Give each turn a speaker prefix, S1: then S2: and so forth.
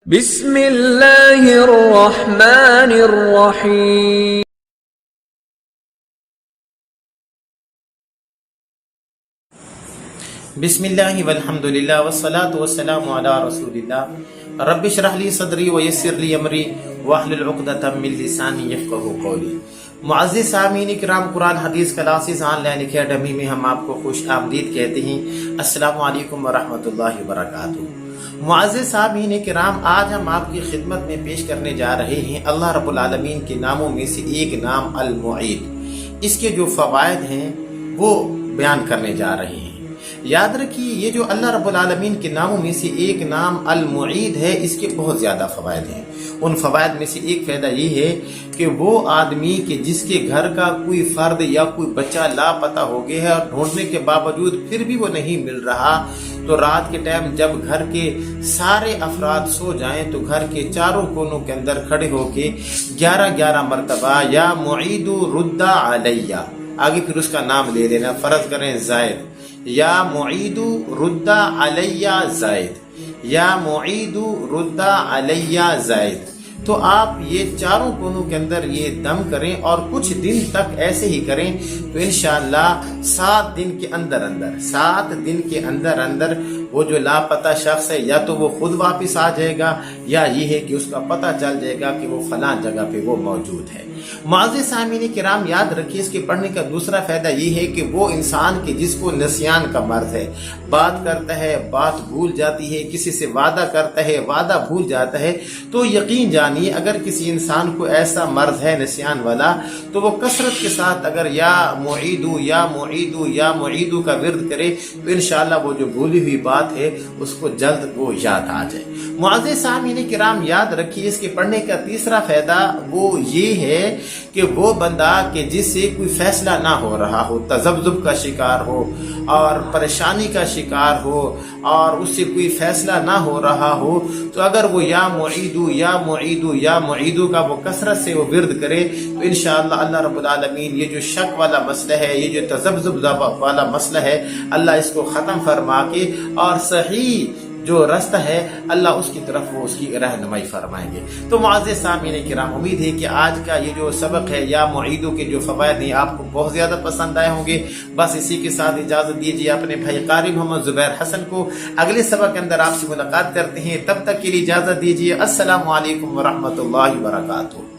S1: بسم اللہ الرحمن الرحیم
S2: بسم اللہ والحمد للہ والصلاة والسلام علی رسول اللہ رب اشرح لی صدری ویسر لی امری واحلل عقدۃ من لسانی یفقہوا قولی۔ معزز سامعین کرام، قرآن حدیث کلاسز آن لائن اکیڈمی میں ہم آپ کو خوش آمدید کہتے ہیں۔ السلام علیکم ورحمۃ اللہ وبرکاتہ۔ معزز سامعین کرام، آج ہم آپ کی خدمت میں پیش کرنے جا رہے ہیں اللہ رب العالمین کے ناموں میں سے ایک نام المعید۔ اس کے جو فوائد ہیں وہ بیان کرنے جا رہے ہیں۔ یاد رکھیے، یہ جو اللہ رب العالمین کے ناموں میں سے ایک نام المعید ہے، اس کے بہت زیادہ فوائد ہیں۔ ان فوائد میں سے ایک فائدہ یہ ہے کہ وہ آدمی کہ جس کے گھر کا کوئی فرد یا کوئی بچہ لاپتہ ہو گیا ہے اور ڈھونڈنے کے باوجود پھر بھی وہ نہیں مل رہا، تو رات کے ٹائم جب گھر کے سارے افراد سو جائیں تو گھر کے چاروں کونوں کے اندر کھڑے ہو کے 11 مرتبہ یا معید رد علیہ، آگے پھر اس کا نام لے لینا، فرض کریں زائد، یا معید رد علیہ زائد، یا معید رد علیہ زائد، تو آپ یہ چاروں کونوں کے اندر یہ دم کریں اور کچھ دن تک ایسے ہی کریں، تو انشاءاللہ 7 دن کے اندر وہ جو لاپتہ شخص ہے یا تو وہ خود واپس آ جائے گا، یا یہ ہے کہ اس کا پتہ چل جائے گا کہ وہ فلاں جگہ پہ وہ موجود ہے۔ معزز سامعین کرام، یاد رکھیے، اس کے پڑھنے کا دوسرا فائدہ یہ ہے کہ وہ انسان کے جس کو نسیان کا مرض ہے، بات کرتا ہے بات بھول جاتی ہے، کسی سے وعدہ کرتا ہے وعدہ بھول جاتا ہے، تو یقین جانیے اگر کسی انسان کو ایسا مرض ہے نسیان والا، تو وہ کثرت کے ساتھ اگر یا معیدو یا معیدو یا معیدو کا ورد کرے تو انشاءاللہ وہ جو بھولی ہوئی بات ہے اس کو جلد وہ یاد آ جائے۔ معزز سامعین کرام، یاد رکھیے، اس کے پڑھنے کا تیسرا فائدہ وہ یہ ہے کہ وہ بندہ کہ جس سے کوئی فیصلہ نہ ہو رہا ہو، تذبذب کا شکار ہو اور پریشانی کا شکار ہو اور اس سے کوئی فیصلہ نہ ہو رہا ہو، تو اگر وہ یا معیدو یا معیدو یا معیدو کا وہ کثرت سے وہ ورد کرے تو انشاءاللہ اللہ رب العالمین یہ جو شک والا مسئلہ ہے، یہ جو تذبذب والا مسئلہ ہے، اللہ اس کو ختم فرما کے اور صحیح جو راستہ ہے اللہ اس کی طرف وہ اس کی رہنمائی فرمائیں گے۔ تو معزز سامعین کرام، امید ہے کہ آج کا یہ جو سبق ہے یا معیدوں کے جو فوائد ہیں آپ کو بہت زیادہ پسند آئے ہوں گے۔ بس اسی کے ساتھ اجازت دیجیے اپنے بھائی قاری محمد زبیر حسن کو، اگلے سبق کے اندر آپ سے ملاقات کرتے ہیں، تب تک کے لیے اجازت دیجیے۔ السلام علیکم ورحمۃ اللہ وبرکاتہ۔